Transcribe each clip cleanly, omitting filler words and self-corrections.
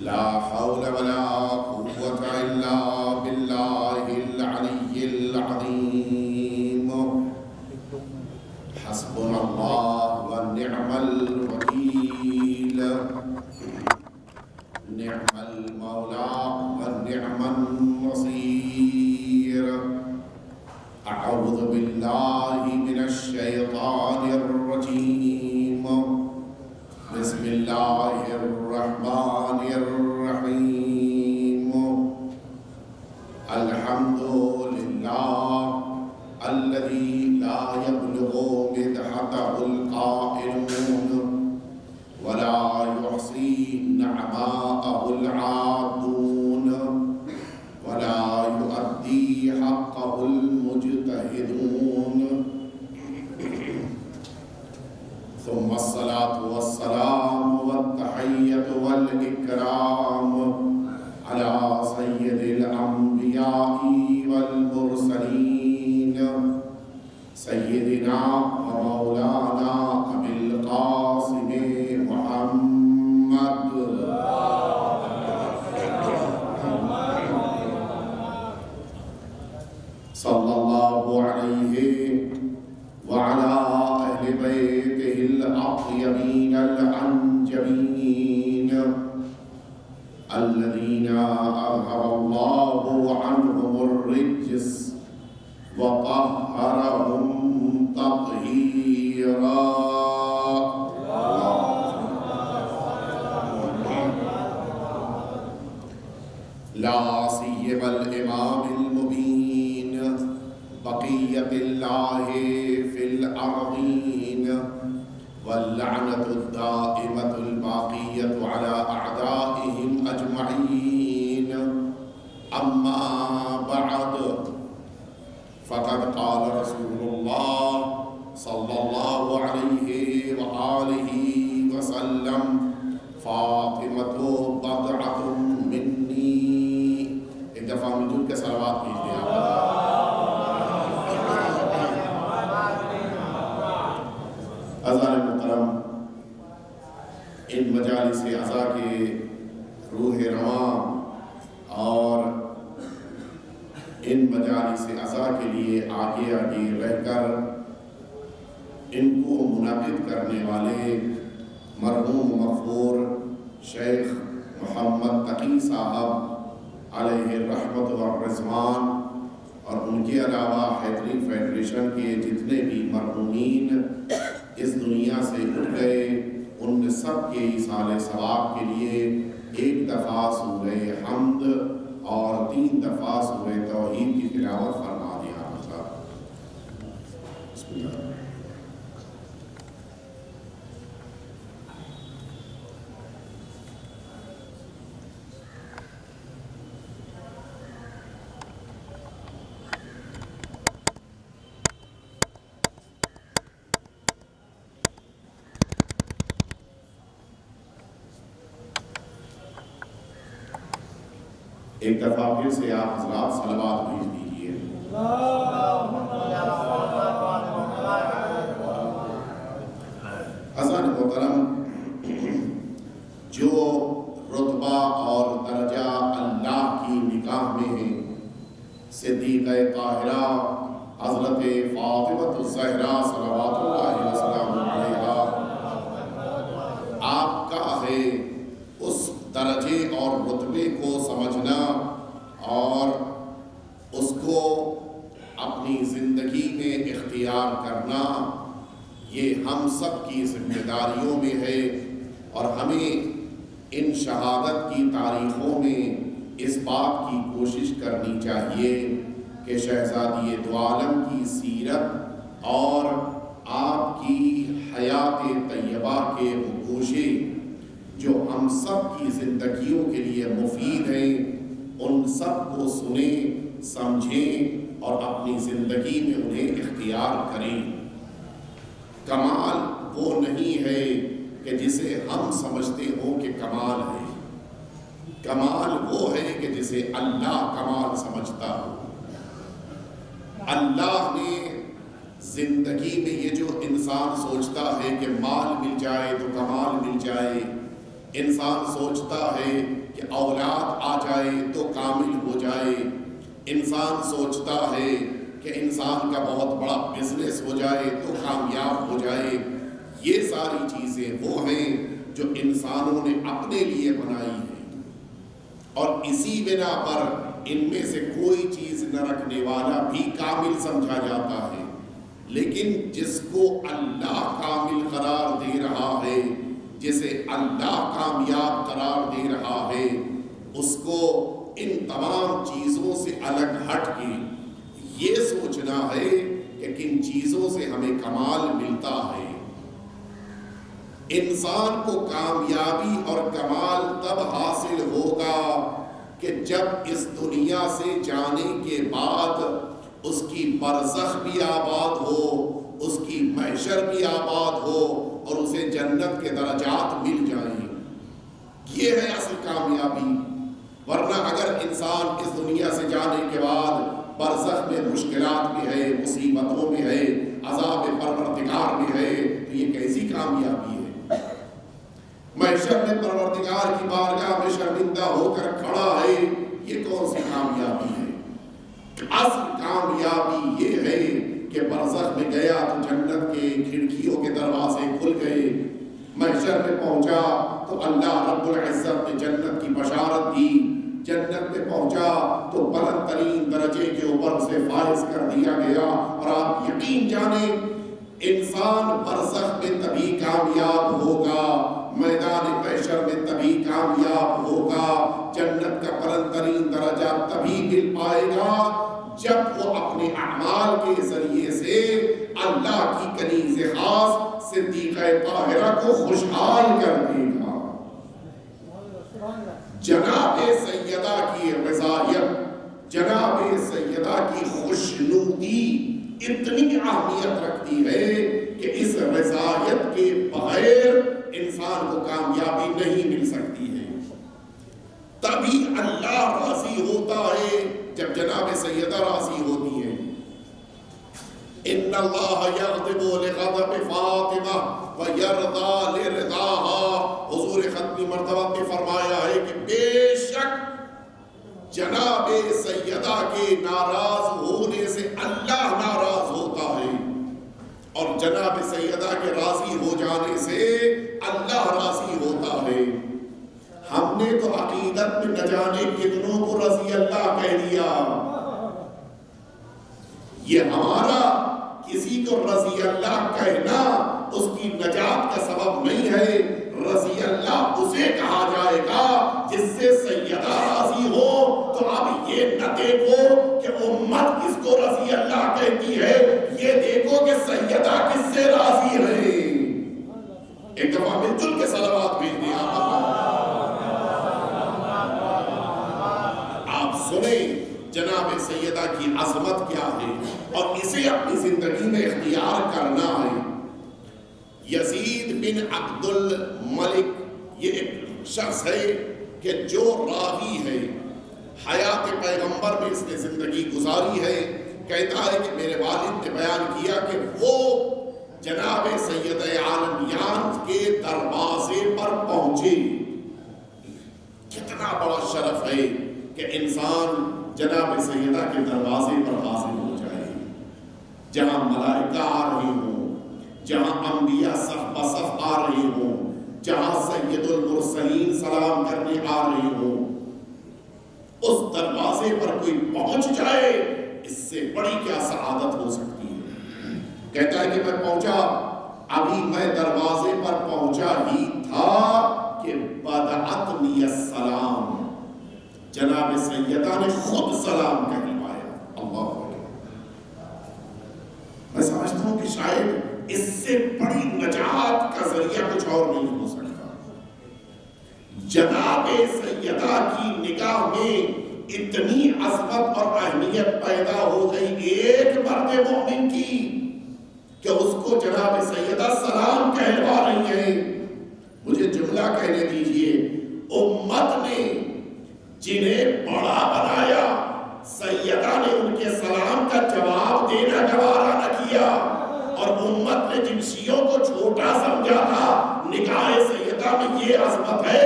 لا حول ولا قوة إلا بالله العلي العظيم. حسبنا الله ونعم الوكيل، نعم المولى ونعم النصير. أعوذ بالله من الشيطان الرجيم. بسم الله الرحمن الرحيم. الحمد لله الذي لا يبلغ مدحته القائلون ولا يحصي نعماءه العادون ولا يؤدي حقه المجتهدون. ثم الصلاة والسلام والتحية والإكرام على سيد الأنبياء والمرسلين سيدنا ومولانا أبي القاسم محمد صلى الله عليه وعلى أهل بيته الأطيبين الأنجبين الذين أذهب الله عنهم الرجس وطهرهم تطهيرا. لا سيما الإمام المبين بقية الله في الأرضين واللعنة الدائمة الباقية على أعدائهم أجمعين. أما بعد، فقد قال رسول الله صلى الله عليه وآله وسلم: فاطمة بضعة مني. ایک دفعہ مل جل کے صلوات کیجئے. عزیزان محترم، ان مجالس عزا کے روح رواں اور ان مجالس عزا کے لیے آگے آگے رہ کر ان کو منعقد کرنے والے مرحوم مغفور شیخ محمد تقی صاحب علیہ الرحمت والرضوان اور ان کے علاوہ حیدری فیڈریشن کے جتنے بھی مرحومین اس دنیا سے اٹھ گئے، ان سب کے ایصال ثواب کے لیے ایک دفعہ سورہ حمد اور 3 دفعہ سورہ توحید کی تلاوت فرما دیا. بسم اللہ. ایک دفعہ پھر سے آپ حضرات صلوات بھیج دیجئے. حضرات محترم، جو رتبہ اور درجہ اللہ کی نگاہ میں ہے، صدیقہ طاہرہ حضرت فاطمہ الزہرا صلوات اللہ وسلم علیہا آپ کا ہے، اس درجے اور رتبے کو سمجھنا اور اس کو اپنی زندگی میں اختیار کرنا، یہ ہم سب کی ذمہ داریوں میں ہے. اور ہمیں ان شہادت کی تاریخوں میں اس بات کی کوشش کرنی چاہیے کہ شہزادی دو عالم کی سیرت اور آپ کی حیات طیبہ کے گوشے جو ہم سب کی زندگیوں کے لیے مفید ہیں، ان سب کو سنیں، سمجھیں اور اپنی زندگی میں انہیں اختیار کریں. کمال وہ نہیں ہے کہ جسے ہم سمجھتے ہوں کہ کمال ہے. کمال وہ ہے کہ جسے اللہ کمال سمجھتا ہو. اللہ نے زندگی میں یہ جو انسان سوچتا ہے کہ مال مل جائے تو کمال مل جائے، انسان سوچتا ہے کہ اولاد آ جائے تو کامل ہو جائے، انسان سوچتا ہے کہ انسان کا بہت بڑا بزنس ہو جائے تو کامیاب ہو جائے۔ یہ ساری چیزیں وہ ہیں جو انسانوں نے اپنے لیے بنائی ہیں، اور اسی بنا پر ان میں سے کوئی چیز نہ رکھنے والا بھی کامل سمجھا جاتا ہے۔ لیکن جس کو اللہ کامل قرار دے رہا ہے، جسے اللہ کامیاب قرار دے رہا ہے، اس کو ان تمام چیزوں سے الگ ہٹ کے یہ سوچنا ہے کہ کن چیزوں سے ہمیں کمال ملتا ہے۔ انسان کو کامیابی اور کمال تب حاصل ہوگا کہ جب اس دنیا سے جانے کے بعد اس کی برزخ بھی آباد ہو، اس کی محشر بھی آباد ہو، اور اسے جنت کے درجات مل جائیں۔ یہ ہے اصل کامیابی۔ ورنہ اگر انسان اس دنیا سے جانے کے بعد برزخ میں مشکلات میں ہے، مصیبتوں میں ہے، عذاب پروردگار میں ہے، تو یہ کیسی کامیابی ہے؟ محشر میں پروردگار کی بارگاہ میں شرمندہ ہو کر کھڑا ہے، یہ کون سی کامیابی ہے؟ اصل کامیابی یہ ہے کہ برزخ میں گیا تو جنت کے کھڑکیوں کے دروازے کھل گئے، محشر میں پہنچا تو اللہ رب العزت نے جنت کی بشارت دی، جنت میں پہنچا تو بلند ترین درجے کے اوپر اسے فائز کر دیا گیا۔ اور آپ یقین جانیں انسان برزخ میں تبھی کامیاب ہوگا، میدان محشر میں تبھی کامیاب ہوگا، جنت کا بلند ترین درجہ تبھی مل پائے گا جب وہ اپنے اعمال کے ذریعے سے اللہ کی کنیز خاص صدیقہ طاہرہ کو خوشحال کر دے گا۔ جناب سیدہ کی رضایت، جناب سیدہ کی خوشنودی اتنی اہمیت رکھتی ہے کہ اس رضایت کے بغیر انسان کو کامیابی نہیں مل سکتی ہے۔ تبھی اللہ راضی ہوتا ہے جب جناب سیدہ راضی ہوتی ہے۔ ان اللہ یغضب لغضب فاطمہ ویرضا لرضاها، حضور ختمی مرتبہ نے فرمایا ہے کہ بے شک جناب سیدہ کے ناراض ہونے سے اللہ ناراض ہوتا ہے، اور جناب سیدہ کے راضی ہو جانے سے اللہ راضی ہوتا ہے۔ ہم نے تو عقیدت میں نہ جانے کتنوں کو رضی اللہ کہہ دیا۔ یہ ہمارا کسی کو رضی اللہ کہنا اس کی نجات کا سبب نہیں ہے، رضی اللہ اسے کہا جائے گا جس سے سیدہ راضی ہو۔ تو اب یہ نہ دیکھو کہ امت کس کو رضی اللہ کہتی ہے، یہ دیکھو کہ سیدہ کس سے راضی ہے۔ ایک دفعہ مل جل کے صلوات بھیج دیں آپ سنیں جناب سیدہ کی عظمت کیا ہے، اور اسے اپنی زندگی میں اختیار کرنا ہے۔ یزید بن عبد الملک یہ ایک شخص ہے کہ جو راوی ہے، حیات پیغمبر میں اس نے زندگی گزاری ہے۔ کہتا ہے کہ میرے والد نے بیان کیا کہ وہ جناب سید عالمیان کے دروازے پر پہنچے۔ کتنا بڑا شرف ہے کہ انسان جناب سیدہ کے دروازے پر حاضر ہو جائے، جہاں ملائکہ آ رہے ہوں، جہاں انبیاء صف بصف آ رہے ہوں، جہاں سید المرسلین سلام کرنے آ رہے ہوں، اس دروازے پر کوئی پہنچ جائے، اس سے بڑی کیا سعادت ہو سکتی ہے۔ کہتا ہے کہ میں پہنچا، ابھی میں دروازے پر پہنچا ہی تھا کہ بدعتنی السلام، جناب سیدہ نے خود سلام کہلوایا۔ اللہ میں سمجھتا ہوں کہ شاید اس سے بڑی نجات کا ذریعہ کچھ اور نہیں ہو سکتا۔ جناب سیدہ کی نگاہ میں اتنی عظمت اور اہمیت پیدا ہو گئی ایک مرد مومن کی کہ اس کو جناب سیدہ سلام کہلوا رہی ہیں۔ مجھے جملہ کہنے دیجئے، امت نے جنہیں بڑا بنایا، سیدہ نے ان کے سلام کا جواب دینا گوارا نہ کیا، اور امت نے جن شیعوں کو چھوٹا سمجھا تھا، نگاہ سیدہ میں یہ عظمت ہے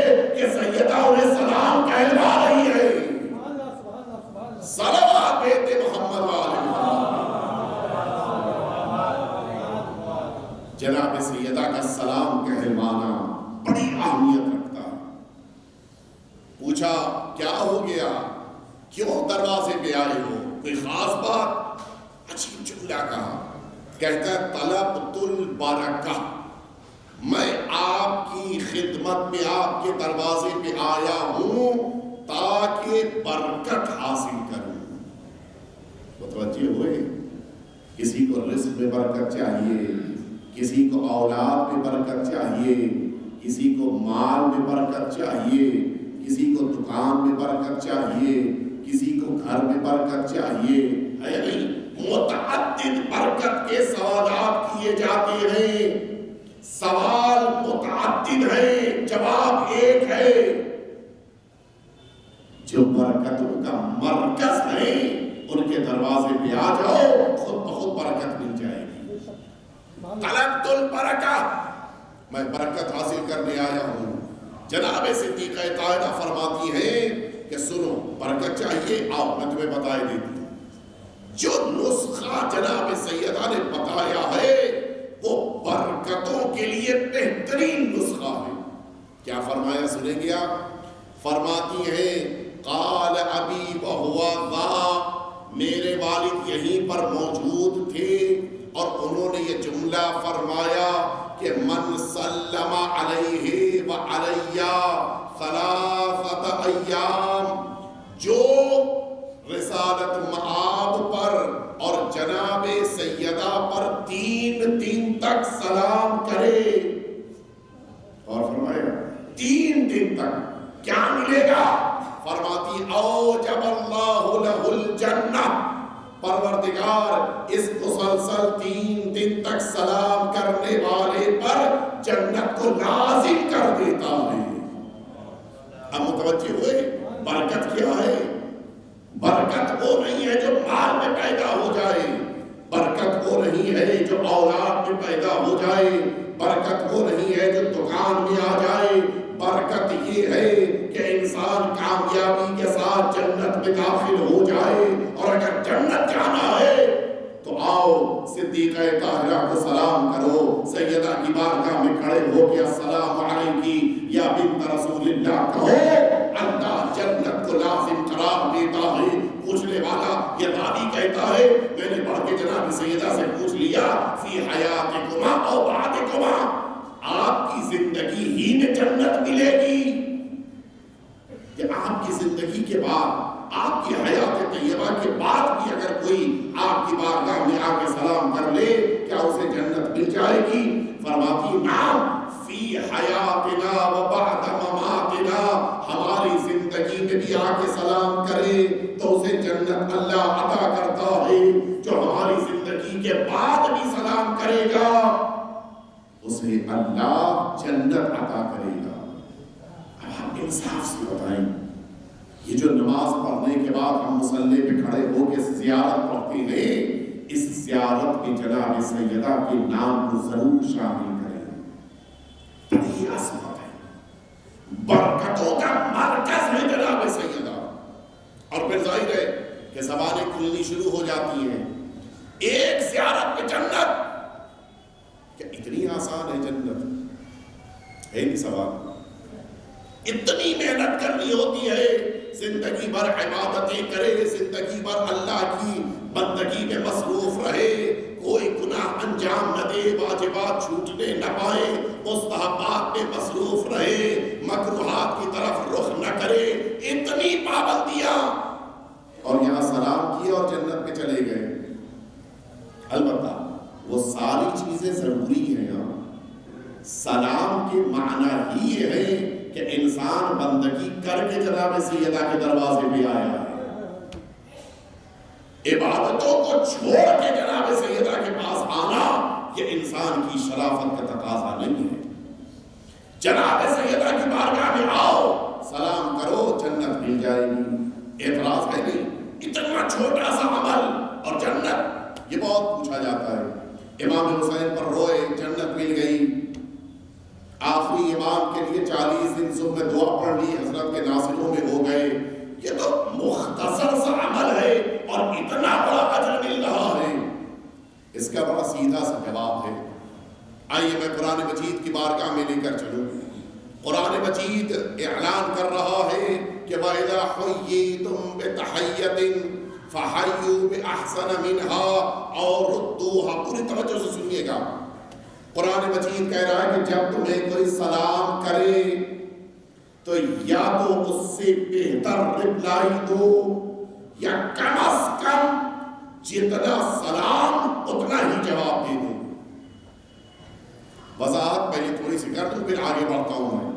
انہیں سلام کہلوا رہی ہے. صلوات بیت محمد والے جناب سیدہ کا سلام کہلوانا بڑی اہمیت رکھتا ہے. پوچھا کیا ہو گیا, کیوں دروازے پہ آئے ہو, کوئی خاص بات؟ عجیب جملہ کہا. کہتا ہے طلبت البرکہ, میں آپ کی خدمت میں آپ کے دروازے پہ آیا ہوں تاکہ برکت حاصل کروں. متوجہ ہوئے؟ کسی کو رزق میں برکت چاہیے, کسی کو اولاد میں برکت چاہیے, کسی کو مال میں برکت چاہیے, کسی کو دکان میں برکت چاہیے, کسی کو گھر میں برکت چاہیے, ہے نہیں؟ متعدد برکت کے سوالات کیے جاتے ہیں. سوال متعدد ہیں, جواب ایک ہے. جو برکتوں کا مرکز ہے ان کے دروازے پہ آ جاؤ, خود بخود برکت مل جائے گی. طلبت البرکہ, میں برکت حاصل کرنے آیا ہوں. جناب صدیقہ طاہرہ فرماتی ہے کہ سنو, برکت چاہیے, آؤ میں تمہیں بتائے دیتی ہوں. جو نسخہ جناب سیدہ نے بتایا ہے وہ برکتوں کے لیے بہترین نسخہ ہے. کیا فرمایا سنیں گے آپ؟ فرماتی ہے قال ابی وہو ذا, میرے والد یہیں پر موجود تھے اور انہوں نے یہ جملہ فرمایا کہ من سلم علیہ وعلیہ ثلاثۃ ایام, جو رسالت مآب پر اور جناب سیدہ پر 3 دن تک سلام کرے. اور فرمایا 3 دن تک کیا ملے گا؟ فرماتی اوجب اللہ لہ الجنہ, پروردگار اس مسلسل 3 دن تک سلام کرنے والے پر جنت کو لازم کر دیتا ہے. اب متوجہ ہوئے برکت کیا ہے؟ برکت وہ نہیں ہے جو مال میں پیدا ہو جائے, برکت وہ نہیں ہے جو اولاد میں پیدا ہو جائے, برکت وہ نہیں ہے جو دکان میں آ جائے. برکت یہ ہے کہ انسان کامیابی کے ساتھ جنت میں داخل ہو جائے. اور اگر جنت جانا ہے تو آؤ صدیقہ طاہرہ کو سلام کرو, سیدہ کی بارگاہ میں کھڑے ہو کے السلام علیکی یا بنت رسول اللہ کہو. اللہ جنت کو لازم قرار دیتا ہے. پوچھنے والا یہ راوی کہتا ہے میں نے پڑھ کے جناب سیدہ سے پوچھ لیا فی حیاتکما او بعدکما, آپ کی زندگی ہی میں جنت ملے گی کہ آپ کی زندگی کے بعد, آپ کی حیات طیبہ کے بعد بھی اگر کوئی آپ کی بارگاہ میں آ کے سلام کر لے کیا اسے جنت مل جائے گی؟ فرماتی نعم فی حیاتنا و بعد مماتنا, ہماری زندگی میں بھی آ کے سلام کرے تو اسے جنت اللہ عطا کرتا ہے. جو ہماری زندگی کے بعد بھی سلام کرے گا اسے اللہ جنت عطا کرے گا. اب ہم انصاف سے بتائیں, یہ جو نماز پڑھنے کے بعد ہم مصلی پہ کھڑے ہو کے زیارت پڑھتے ہیں, اس زیارت میں جناب سیدہ کے نام کو ضرور شامل کریں. بڑی عظمت ہے, برکتوں کا مرکز ہے جناب سیدہ. اور پھر ظاہر ہے کہ زبانیں کھلنی شروع ہو جاتی ہیں. ایک زیارت میں جنت, کیا اتنی آسان ہے جنت؟ ہے نہیں سوال. اتنی محنت کرنی ہوتی ہے, زندگی بھر عبادتیں کرے, زندگی بھر اللہ کی بندگی میں مصروف رہے, کوئی گناہ انجام نہ دے, واجبات چھوٹنے نہ پائے, مستحبات میں مصروف رہے, مکروہات کی طرف رخ نہ کرے. اتنی پابندیاں, اور یہاں سلام کیا اور جنت میں چلے گئے. البتہ وہ ساری چیزیں ضروری ہیں. سلام کے معنی ہی یہ ہے کہ انسان بندگی کر کے جناب سیدہ کے دروازے پہ آیا ہے. عبادتوں کو چھوڑ کے جناب سیدہ کے پاس آنا یہ انسان کی شرافت کا تقاضا نہیں ہے. جناب سیدہ کی بارگاہ میں آؤ, سلام کرو, جنت مل جائے گی. اعتراض ہے نہیں. اتنا چھوٹا سا عمل اور جنت, یہ بہت پوچھا جاتا ہے. امام حسین پر روئے, جنت مل گئی. آخری امام کے لیے 40 دن صبح دعا پڑھ لی, حضرت کے مجید اعلان کر رہا ہے کہ وَإِذَا حُيِّيتُم بِتَحِيَّةٍ فَحَيُّوا بِأَحْسَنَ مِنْهَا أَوْ رُدُّوهَا. پوری توجہ سے سنیے گا. قرآن مجید کہہ رہا ہے کہ جب تمہیں کوئی سلام کرے تو یا تو اس سے بہتر رپلائی دو یا کم از کم جتنا سلام اتنا ہی جواب دے دو. وضاحت پہلے تھوڑی سی کر دوں پھر آگے بڑھتا ہوں میں.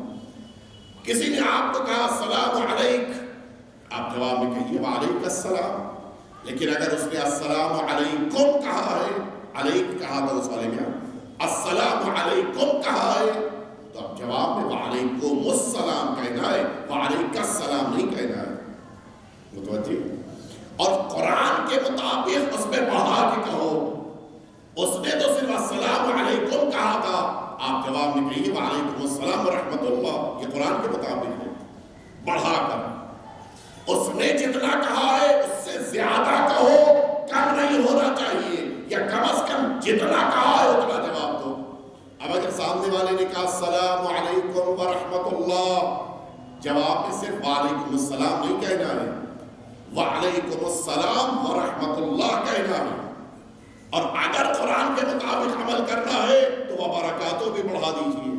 کسی نے آپ کو کہا السلام علیک، آپ جواب میں کہیے وعلیک السلام. لیکن اگر اس نے السلام علیکم کہا ہے، علیک کہا تو اس والے میں السلام علیکم کہا ہے تو اب جواب میں وعلیکم السلام کہنا ہے، وعلیک السلام نہیں کہنا ہے. متوجہ؟ اور قرآن کے مطابق اس میں بڑھا کے کہو. اس نے تو صرف السلام علیکم کہا تھا، آپ جواب میں کہیے وعلیکم السلام ورحمۃ اللہ. یہ قرآن کے مطابق ہے. بڑھا کر اس نے جتنا کہا ہے اس سے زیادہ کہو، کم نہیں ہونا چاہیے، یا کم از کم جتنا کہا ہے اتنا جواب دو. اب اگر سامنے والے نے کہا السلام علیکم ورحمۃ اللہ، جواب میں صرف وعلیکم السلام نہیں کہنا ہے، وعلیکم السلام ورحمۃ اللہ کہنا ہے. اور اگر قرآن کے مطابق عمل کرنا ہے تو وبرکاتہ بھی بڑھا دیجیے.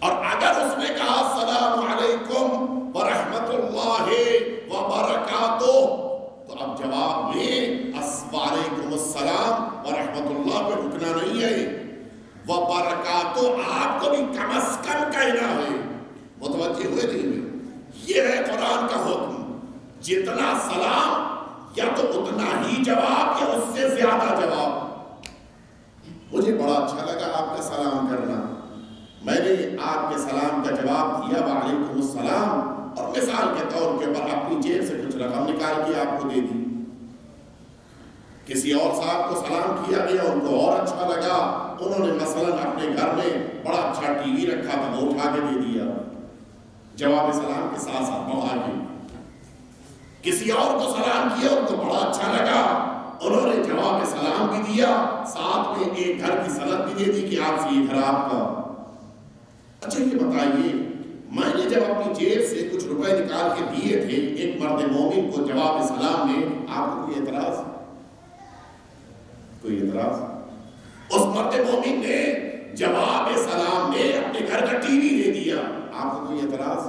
اور اگر اس نے کہا السلام علیکم ورحمۃ اللہ وبرکاتہ تو اب جواب میں وعلیکم السلام ورحمۃ اللہ پہ رکنا نہیں ہے، وبرکاتہ آپ کو بھی کم از کم کہنا ہے. متوجہ ہوئے نہیں ہوئے؟ یہ ہے قرآن کا حکم. جتنا سلام یا تو اتنا ہی جواب یا اس سے زیادہ جواب. مجھے بڑا اچھا لگا آپ کا سلام کرنا. میں نے آپ کے سلام کا جواب دیا وعلیکم السلام، اور مثال کے طور کے پر اپنی جیب سے کچھ رقم نکال کے آپ کو دے دی. کسی اور صاحب کو سلام کیا گیا، ان کو اور اچھا لگا، انہوں نے مثلا اپنے گھر میں بڑا اچھا ٹی وی رکھا تھا، وہ اٹھا کے دے دیا جواب سلام کے ساتھ ساتھ بڑھا کے. کسی اور کو سلام کیا، ان کو بڑا اچھا لگا، انہوں نے جواب سلام بھی دیا، ساتھ میں ایک گھر کی سند بھی دے دی کہ آپ سے یہ گھر آپ کا. اچھا یہ بتائیے، میں نے جب اپنی جیب سے کچھ روپے نکال کے دیے تھے ایک مرد مومن کو جواب سلام میں، آپ کو کوئی اعتراض؟ کوئی اعتراض؟ اس مرد مومن نے جواب سلام میں اپنے گھر کا ٹی وی دے دیا، آپ کو کوئی اعتراض؟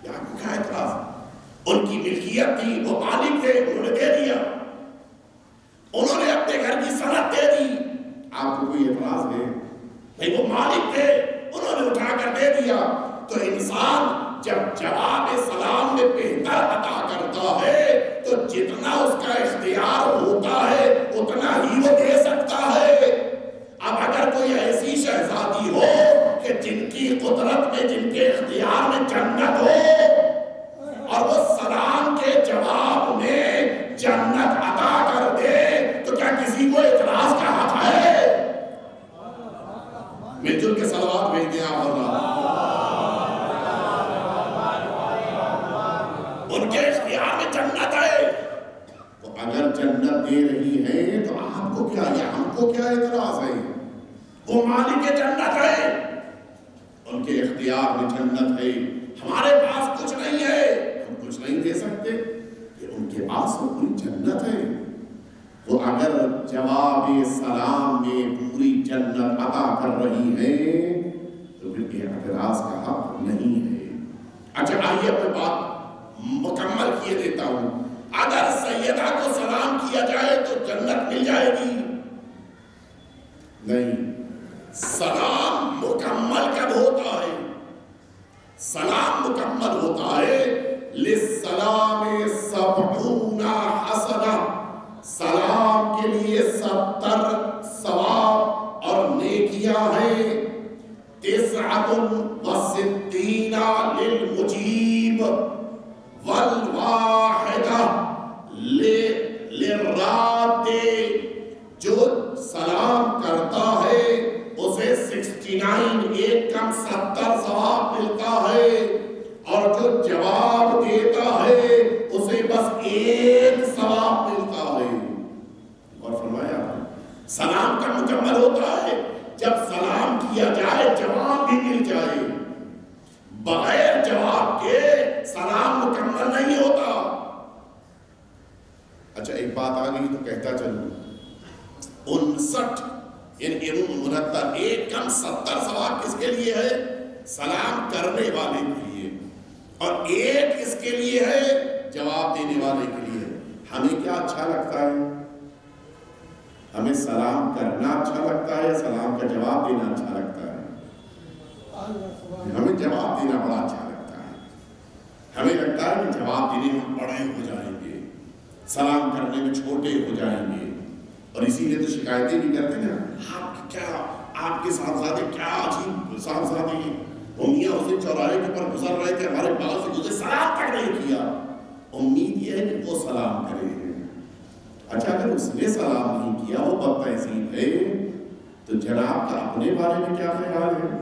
یا آپ کو کیا اعتراض؟ ان کی ملکیت تھی، وہ مالک تھے، انہوں نے دے دیا، انہوں نے اپنے گھر کی صنعت دے دی، آپ کو کوئی اعتراض ہے؟ نہیں، وہ مالک تھے، انہوں نے اٹھا کر دے دیا. تو انسان جب جواب سلام میں بہتر عطا کرتا ہے تو جتنا اس کا اختیار ہوتا ہے اتنا ہی وہ دے سکتا ہے. اب اگر کوئی ایسی شہزادی ہو کہ جن کی قدرت میں، جن کے اختیار میں جنت ہو، اور وہ سلام کے جواب میں جنت عطا کر دے تو کیا کسی کو اعتراض کا حق ہے؟ مل جل کے صلوات بھیج دیں آپ اللہ. ان کے اختیار میں جنت ہے، تو اگر جنت دے رہی ہے تو آپ کو کیا یا ہم کو کیا اعتراض ہے؟ وہ مالک جنت ہے، ان کے اختیار میں جنت ہے، ہمارے پاس کچھ نہیں ہے، کچھ نہیں دے سکتے، کہ ان کے پاس وہ پوری جنت ہے. وہ اگر جواب سلام میں پوری جنت عطا کر رہی ہے تو پھر اعتراض کا حق نہیں ہے. اچھا آئیے اپنے بات مکمل کیے دیتا ہوں. اگر سیدہ کو سلام کیا جائے تو جنت مل جائے گی؟ نہیں. سلام مکمل کب ہوتا ہے؟ سلام مکمل ہوتا ہے للسلام 70 حسنہ، سلام کے لیے 70 ثواب اور نیکیاں ہیں. 69 للمجیب والواحدہ للراد. جو سلام کرتا ہے اسے 69 ایک کم 70 ثواب ملتا ہے، اور جو جواب دیتا ہے اسے بس ایک ثواب ملتا ہے. اور فرمایا سلام کا مکمل ہوتا ہے جب سلام کیا جائے جواب بھی مل جائے. بغیر جواب کے سلام مکمل نہیں ہوتا۔ اچھا ایک بات آ گئی تو کہتا چلوں، 59 یعنی مرتب ایک کم 70 سوال کس کے لیے ہے؟ سلام کرنے والے کے لیے، اور ایک اس کے لیے ہے جواب دینے والے کے لیے۔ ہمیں کیا اچھا لگتا ہے؟ ہمیں سلام کرنا اچھا لگتا ہے یا سلام کا جواب دینا اچھا لگتا ہے؟ ہمیں جواب دینا بڑا اچھا لگتا ہے۔ ہمیں لگتا ہے کہ جواب دینے میں بڑے ہو جائیں گے، سلام کرنے میں چھوٹے ہو جائیں گے، اور اسی لیے تو شکایتیں بھی کرتے ہیں نا، آپ کے صاحبزادے کیا عجیب صاحبزادے ہیں، میاں اس دن چوراہے کے اوپر گزر رہے تھے، ہمارے پاس سے گزرے، سلام تک نہیں کیا۔ امید یہ ہے کہ وہ سلام کرے ہیں۔ اچھا اگر اس نے سلام نہیں کیا، وہ بد تہذیب ہے، تو جناب کا اپنے بارے میں کیا خیال ہے؟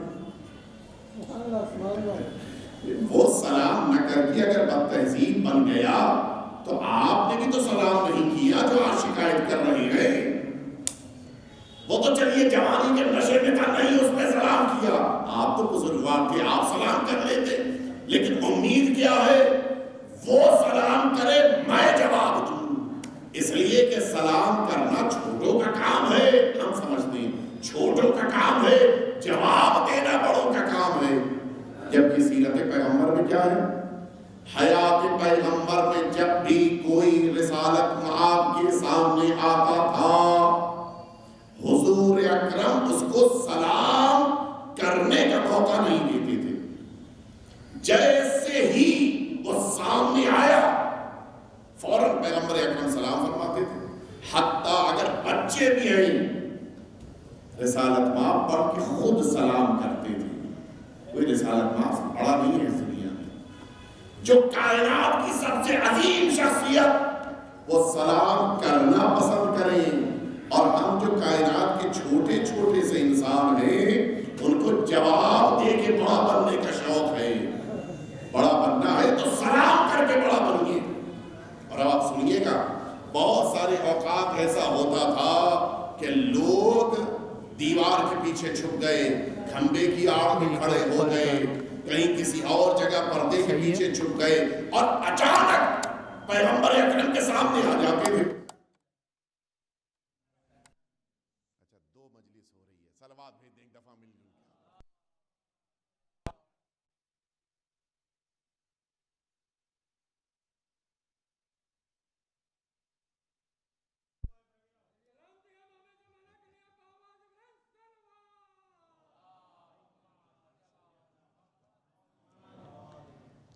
وہ سلام نہ کر کے اگر بد تہذیب بن گیا تو آپ نے بھی تو سلام نہیں کیا جو آج شکایت کر رہے ہیں۔ وہ تو چلیے جوانی کے نشے میں تھا، نہیں اس نے سلام کیا، آپ تو بزرگوار تھے، آپ سلام کر لیتے، لیکن امید کیا ہے؟ وہ سلام کرے میں جواب دوں، اس لیے کہ سلام کرنا چھوٹوں کا کام ہے، ہم سمجھتے ہیں چھوٹوں کا کام ہے، جواب دینا بڑوں کا کام ہے۔ جبکہ سیرت پیغمبر میں کیا ہے؟ حیات پیغمبر میں جب بھی کوئی رسالت مآب کے سامنے آتا تھا، حضور اکرم اس کو سلام کرنے کا موقع نہیں دیتے تھے۔ جیسے ہی وہ سامنے آیا فوراً پیغمبر اکرم سلام فرماتے تھے، حتیٰ اگر بچے بھی ہیں رسالت مآب پڑھ کے خود سلام کرتے تھے۔ کوئی رسالت مآب سے بڑا نہیں ہے اس دنیا میں، جو کائنات کی سب سے عظیم شخصیت، وہ سلام کرنا پسند کریں، اور ہم جو کائنات کے چھوٹے چھوٹے سے انسان ہیں ان کو جواب دے کے بڑا بننے کا شوق ہے۔ بڑا بننا ہے تو سلام کر کے بڑا بنیے۔ اور اب آپ سنیے گا، بہت سارے اوقات ایسا ہوتا تھا کہ لوگ دیوار کے پیچھے چھپ گئے، کھمبے کی آڑ میں کھڑے ہو گئے، کہیں کسی اور جگہ پردے کے پیچھے چھپ گئے، اور اچانک پیغمبر اکرم کے سامنے آ جاتے تھے۔ اچھا 2 مجلس ہو رہی ہے، صلوات بھیج دیں ایک دفعہ مل جل کے۔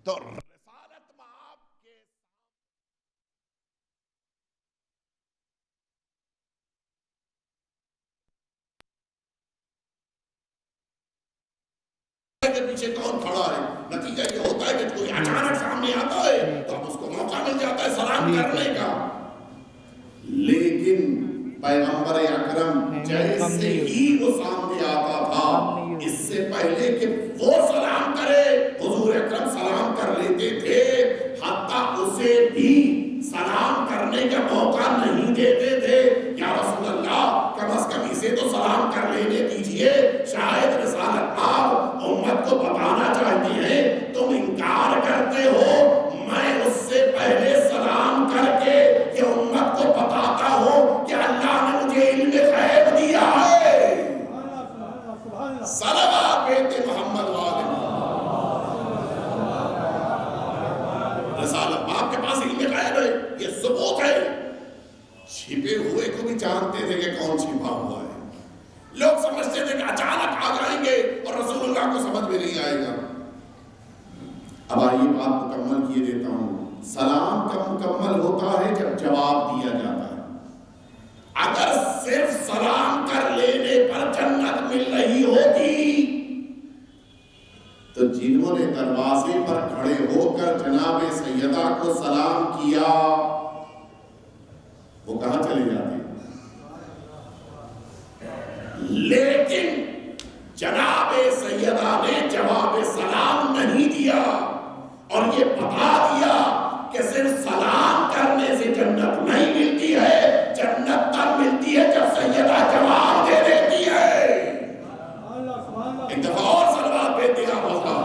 تو رسالت مآب کے پیچھے کون کھڑا ہے؟ نتیجہ یہ ہوتا ہے کہ کوئی اچانک سامنے آتا ہے تو اب اس کو موقع مل جاتا ہے سلام کرنے کا۔ لیکن پیغمبر اکرم جیسے ہی وہ سامنے آتا تھا، اس سے پہلے کہ وہ سلام کرے حضور اکرم سلام کر لیتے تھے، حتیٰ اسے بھی سلام کرنے کا موقع نہیں دیتے تھے۔ یا رسول اللہ کم از کم اسے تو سلام کر لینے دیجئے، شاید رسالت مآب امت کو بتانا چاہتی ہیں، تم انکار کرتے ہو، میں اس سے پہلے سلام کر کے یہ امت کو بتاتا ہوں کہ اللہ نے مجھے علم غیب دیا ہے۔ صلوات بیت محمد والے، رسالت مآب کے پاس علم غیب ہے، یہ ثبوت ہے۔ چھپے ہوئے کو بھی جانتے تھے کہ کون چھپا ہوا ہے۔ لوگ سمجھتے تھے کہ اچانک آ جائیں گے اور رسول اللہ کو سمجھ میں نہیں آئے گا۔ اب آئیے بات مکمل کیے دیتا ہوں۔ سلام کب مکمل ہوتا ہے؟ جب جواب دیا جاتا ہے۔ اگر صرف سلام کر لینے پر جنت مل رہی ہوتی تو جنہوں نے دروازے پر کھڑے ہو کر جناب سیدہ کو سلام کیا وہ کہاں چلے جاتے؟ لیکن جناب سیدہ نے جواب سلام نہیں دیا اور یہ بتا دیا کہ صرف سلام کرنے سے جنت نہیں ملتی ہے، جنت تب ملتی ہے جب سیدہ جواب دے دیتی ہے۔ ایک دفعہ اور صلوات پہ دیا ہوگا۔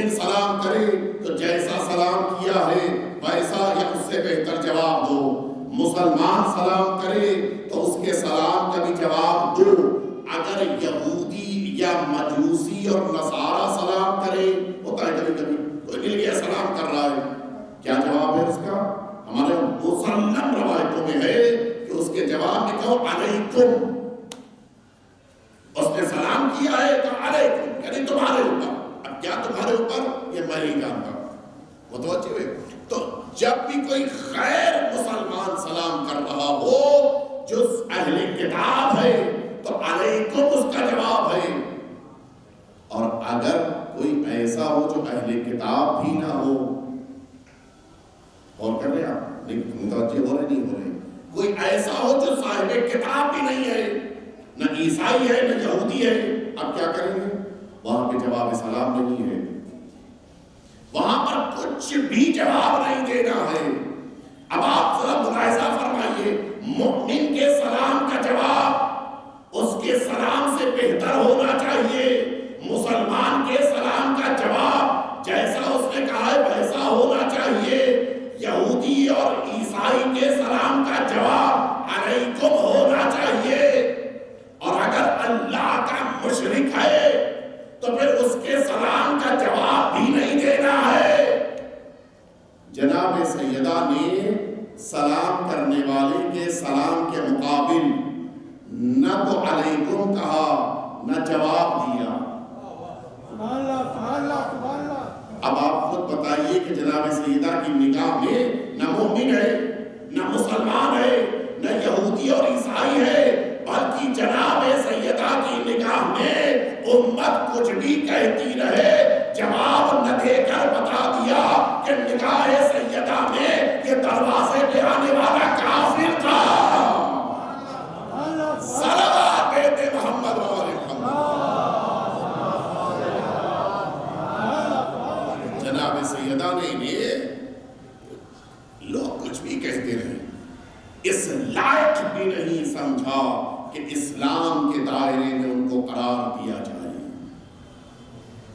مومن سلام کرے تو جیسا سلام کیا ہے ویسا یا اس سے بہتر جواب دو، مسلمان سلام کرے تو اس کے سلام کا بھی جواب دو۔ اگر یہودی یا مجوسی اور نصارہ سلام کرے، ہوتا ہے کبھی کبھی کوئی مل گیا سلام کر رہا ہے، کیا جواب ہے اس کا؟ ہمارے مسلم روایتوں میں ہے کہ اس کے جواب میں کہو علیکم، اس نے سلام کیا ہے تو علیکم یعنی تمہارے اوپر۔ اب کیا تمہارے اوپر؟ یہ میں نہیں جانتا، متوجہ ہوئے؟ تو جب بھی کوئی غیر مسلمان سلام کر رہا ہو جو اہل کتاب ہے تو علیکم اس کا جواب ہے، اور اگر کوئی ایسا ہو جو اہل کتاب بھی نہ ہو، اور کر رہے آپ متوجہ ہو رہے نہیں ہو رہے، کوئی ایسا ہو جو صاحب کتاب بھی نہیں ہے، نہ عیسائی ہے نہ یہودی ہے، اب کیا کریں گے؟ وہاں پہ جواب سلام نہیں ہے، وہاں پر کچھ بھی جواب نہیں دینا ہے۔ اب آپ ذرا ملاحظہ فرمائیے، مومن کے سلام کا جواب اس کے سلام سے بہتر ہونا چاہیے، مسلمان کے سلام کا جواب جیسا اس نے کہا ہے ویسا ہونا چاہیے، یہودی اور عیسائی کے سلام کا جواب علیکم ہونا چاہیے، اور اگر اللہ کا مشرک ہے تو پھر اس کے سلام کا جواب بھی نہیں دینا ہے۔ جناب سیدہ نے سلام کرنے والے کے سلام کے مقابل نہ تو علیکم کہا نہ جواب دیا۔ اب آپ خود بتائیے کہ جناب سیدہ کی نگاہ میں نہ مومن ہے نہ مسلمان ہے نہ یہودی اور عیسائی ہے، بلکہ جناب سیدہ کی نگاہ میں امت کچھ بھی کہتی رہے جواب نہ دے کر بتا دیا کہ نگاہ سیدہ میں یہ دروازے پہ آنے والا کافر تھا۔ صلوات بیت محمد والے جناب سیدہ نے انہیں لوگ کچھ بھی کہتے رہے، اس لائق بھی نہیں سمجھا کہ اسلام کے دائرے میں ان کو قرار دیا جائے،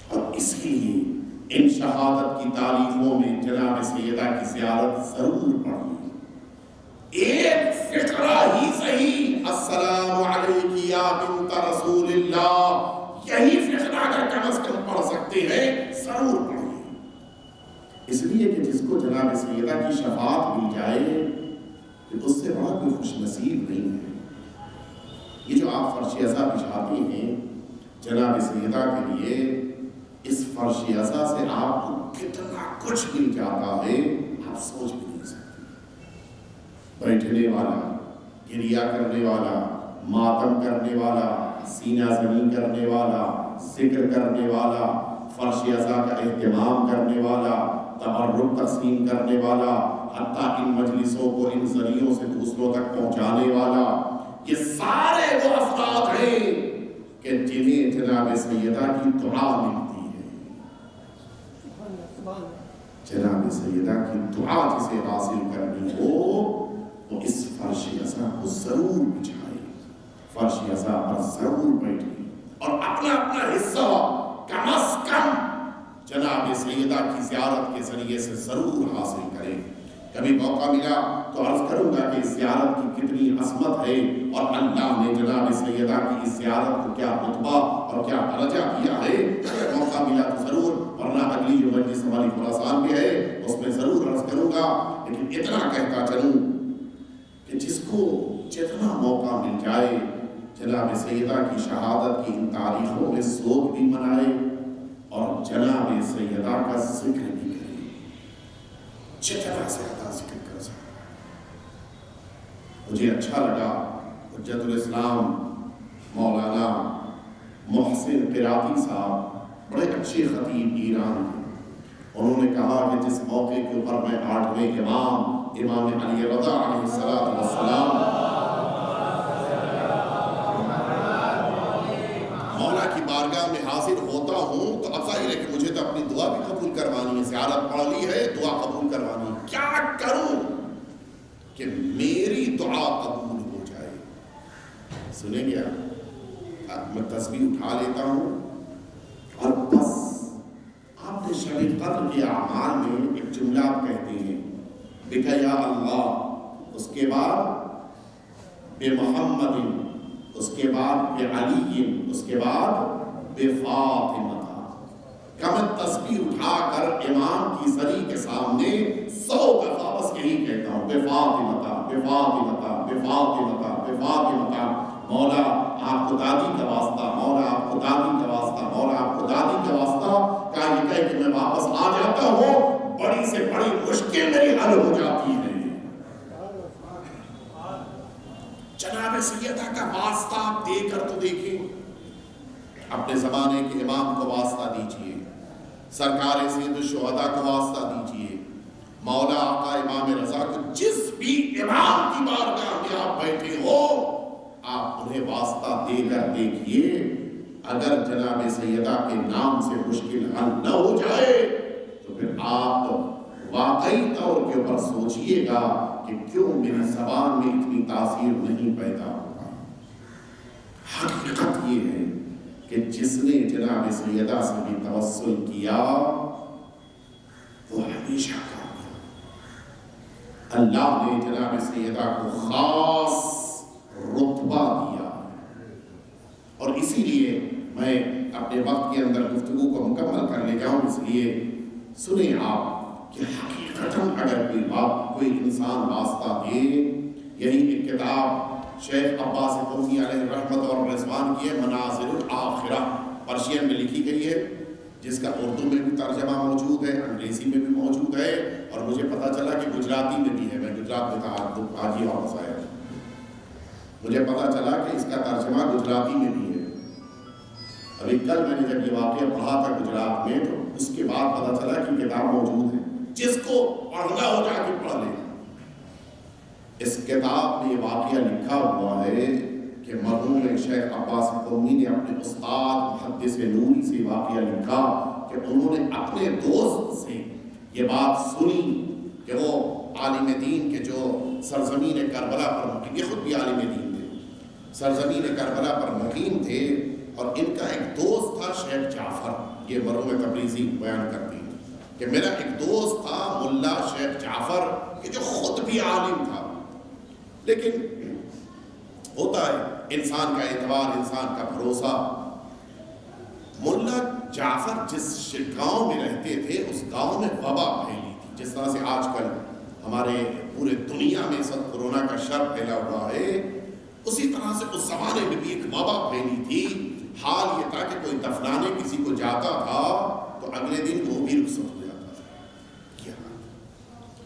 اور اس لیے ان شہادت کی تاریخوں میں جناب سیدہ کی زیارت ضرور پڑھی، ایک فقرہ ہی صحیح، السلام علیکی یا بنت رسول اللہ، یہی فقرہ اگر کم از کم پڑھ سکتے ہیں ضرور پڑھیں، اس لیے کہ جس کو جناب سیدہ کی شفاعت مل جائے اس سے بڑا کوئی خوش نصیب نہیں ہے۔ یہ جو آپ فرش عزا بچھاتے ہیں جناب سیدہ کے لیے، اس فرش عزا سے آپ کو کتنا کچھ مل جاتا ہے آپ سوچ بھی نہیں سکتے۔ بیٹھنے والا، گریہ کرنے والا، ماتم کرنے والا، سینہ زمین کرنے والا، ذکر کرنے والا، فرش عزا کا اہتمام کرنے والا، تبرک تقسیم کرنے والا، حتیٰ ان مجلسوں کو ان ذریعوں سے دوسروں تک پہنچانے والا، یہ سارے وہ افراد ہیں کہ جنہیں جناب سیدہ کی دعا ملتی ہے۔ جناب سیدہ کی دعا جسے حاصل کرنی ہو وہ اس فرش عزا کو ضرور بچھائے، فرش عزا پر ضرور بیٹھے، اور اپنا اپنا حصہ کم از کم جناب سیدہ کی زیارت کے ذریعے سے ضرور حاصل کرے۔ کبھی موقع ملا تو عرض کروں گا کہ اس زیارت کی کتنی عظمت ہے، اور اللہ نے جناب سیدہ کی اس زیارت کو کیا رتبہ اور کیا درجہ دیا ہے۔ اگر موقع ملا تو ضرور، ورنہ اگلی جو مجلس ہماری خراسان میں ہے اس میں ضرور عرض کروں گا، لیکن اتنا کہتا چلوں کہ جس کو جتنا موقع مل جائے جناب سیدہ کی شہادت کی ان تاریخوں میں سوگ بھی منائے اور جناب سیدہ کا ذکر بھی کرے، جتنا زیادہ ذکر کر سکتا۔ مجھے اچھا لگا حجت الاسلام مولانا محسن قراتی صاحب بڑے اچھے خطیب ایران تھے، انہوں نے کہا کہ جس موقع کے اوپر میں 8ویں امام علی رضا علیہ السلام مولا کی بارگاہ میں حاضر ہوتا ہوں تو اب ظاہر ہے کہ مجھے تو اپنی دعا بھی قبول کروانی ہے، زیارت پڑھ لی ہے، دعا قبول کروانی ہے، کیا کروں کہ میری دعا قبول ہو جائے؟ سنیں گے آپ، میں تسبیح اٹھا لیتا ہوں اور بس آپ نے شب قدر کے اعمال میں ایک جملہ آپ کہتے ہیں بک یا اللہ، اس کے بعد بے محمد، اس کے بعد بے علی، اس کے بعد بے فاطمہ. کم تسبیح اٹھا کر امام کی سری کے سامنے 100 دفعہ بس یہی کہتا ہوں بے فاطمہ، بے فاطمہ، بے فاطمہ، بے فاطمہ. مولا آپ کو دادی کا واسطہ، مولا آپ کو دادی کا واسطہ، مولا آپ کو دادی کا واسطہ. کہا یہ کہہ کہ میں واپس آ جاتا ہوں، بڑی سے بڑی مشکل میری حل ہو جاتی ہے. جناب سیدہ کا واسطہ آپ دے کر تو دیکھیں. اپنے زمانے کے امام کو واسطہ دیجئے، سرکار سید الشہداء کو واسطہ دیجئے، مولا آقا امام رضا کو، جس بھی امام کی بارگاہ میں آپ بیٹھے ہو آپ انہیں واسطہ دے کر دیکھیے. اگر جناب سیدہ کے نام سے مشکل حل نہ ہو جائے تو پھر آپ واقعی طور کے اوپر سوچئے گا کہ کیوں میری زبان میں اتنی تاثیر نہیں پیدا ہوگا. حقیقت یہ ہے کہ جس نے جناب سیدہ سے بھی توسل کیا وہ ہمیشہ کامیاب. اللہ نے جناب سیدہ کو خاص رتبہ دیا، اور اسی لیے میں اپنے وقت کے اندر گفتگو کو مکمل کرنے جاؤں. اس لیے سنیں آپ کہ حقیقتاً اگر کوئی انسان واسطہ دے، یہی ایک کتاب شیخ عباس قمی علیہ رحمت اور رضوان کی ہے، مناظر الآخرہ، پرشین میں لکھی گئی ہے، جس کا اردو میں بھی ترجمہ موجود ہے، انگریزی میں بھی موجود ہے، اور مجھے پتا چلا کہ گجراتی میں بھی ہے. میں گجرات میں تھا، آج ہی واپس آیا، مجھے پتا چلا کہ اس کا ترجمہ گجراتی میں بھی ہے. ابھی کل میں نے جب یہ واقعہ پڑھا تھا گجرات میں تو اس کے بعد پتا چلا کہ کتاب موجود ہے، جس کو پڑھنا ہو جا کے پڑھ لے. اس کتاب میں یہ واقعہ لکھا ہوا ہے کہ مرحوم شیخ عباس قمی نے اپنے استاد محدث نوری سے واقعہ لکھا کہ انہوں نے اپنے دوست سے یہ بات سنی کہ وہ عالم دین کے جو سرزمین کربلا پر مقیم، یہ خود بھی عالم دین تھے، سرزمین کربلا پر مقیم تھے، اور ان کا ایک دوست تھا شیخ جعفر. یہ مرحوم تبریزی بیان کرتے ہیں کہ میرا ایک دوست تھا ملا شیخ جعفر کہ جو خود بھی عالم تھا، لیکن ہوتا ہے انسان کا اعتبار، انسان کا بھروسہ. ملا جعفر جس گاؤں میں رہتے تھے اس گاؤں میں وبا پھیلی تھی، جس طرح سے آج کل ہمارے پورے دنیا میں سب کورونا کا شر پھیلا ہوا ہے، اسی طرح سے اس زمانے میں بھی ایک وبا پھیلی تھی. حال یہ تھا کہ کوئی دفنانے کسی کو جاتا تھا تو اگلے دن وہ بھی رخصت ہو جاتا تھا. کیا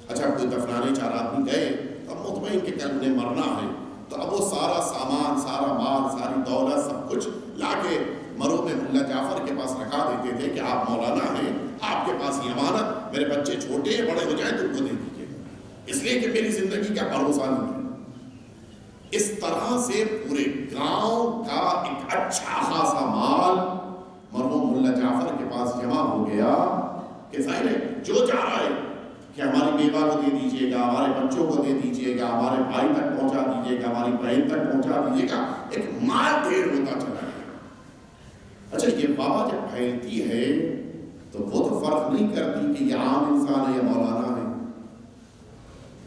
اچھا، کوئی دفنانے 4 آدمی گئے، اب مطمئن کہ کل انہیں مرنا ہے، تو اب وہ سارا سامان، سارا مال، ساری دولت، سب کچھ لا کے مرحوم ملا جعفر کے پاس رکھا دیتے تھے کہ آپ مولانا ہیں، آپ کے پاس یہ امانت، میرے بچے چھوٹے ہیں، بڑے ہو جائیں تو ان کو دے دیجیے، اس لیے کہ میری زندگی کا بھروسہ نہیں ہے. اس طرح سے پورے گاؤں کا ایک اچھا خاصا مال مرحوم ملا جعفر کے پاس جمع ہو گیا کہ ظاہر ہے جو چاہ رہا ہے کہ ہماری بیوہ کو دے دیجئے گا، ہمارے بچوں کو دے دیجئے گا، ہمارے بھائی تک پہنچا دیجئے گا، ہماری بہن تک پہنچا دیجئے گا، ایک مال ڈھیر ہوتا چلا گیا. اچھا، یہ وبا جب پھیلتی ہے تو وہ تو فرق نہیں کرتی کہ یہ عام انسان ہے یا مولانا ہے،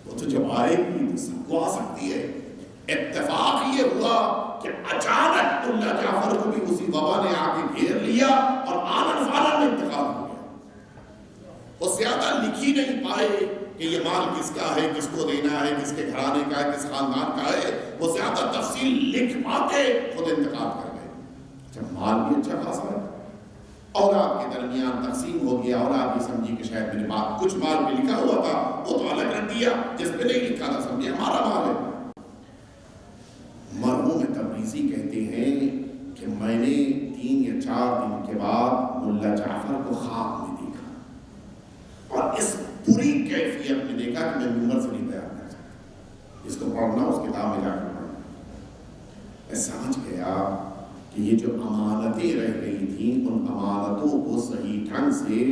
وہ تو جب آئے گی تو سب کو آ سکتی ہے. اتفاق یہ ہوا کہ اچانک ملا جعفر کو بھی اسی وبا نے آ کے گھیر لیا اور آنن فانن میں انتقال ہو گیا. وہ زیادہ لکھ ہی نہیں پائے کہ یہ مال کس کا ہے، کس کو دینا ہے، کس کے گھرانے کا ہے، کس خاندان کا ہے. وہ زیادہ تفصیل لکھ پاتے خود انتقال کر گئے. جب مال بھی اچھا خاصا ہے، اولاد کے درمیان تقسیم ہو گیا. اولاد یہ سمجھی کہ شاید میرے بات کچھ مال میں لکھا ہوا تھا وہ تو الگ رکھ دیا، جس پہ نہیں لکھا تھا سمجھے ہمارا مال ہے. مرحوم تبریزی کہتے ہیں کہ میں نے 3 یا 4 دن کے بعد ملا جعفر کو خواب میں دیکھا، اور اس پوری کیفیت میں دیکھا کہ میں ممبر سے نہیں بیان کر سکتا. اس کو پڑھنا، اس کتاب میں جا کر پڑھنا. میں سمجھ گیا کہ یہ جو امانتیں رہ گئی تھیں ان امانتوں کو صحیح ڈھنگ سے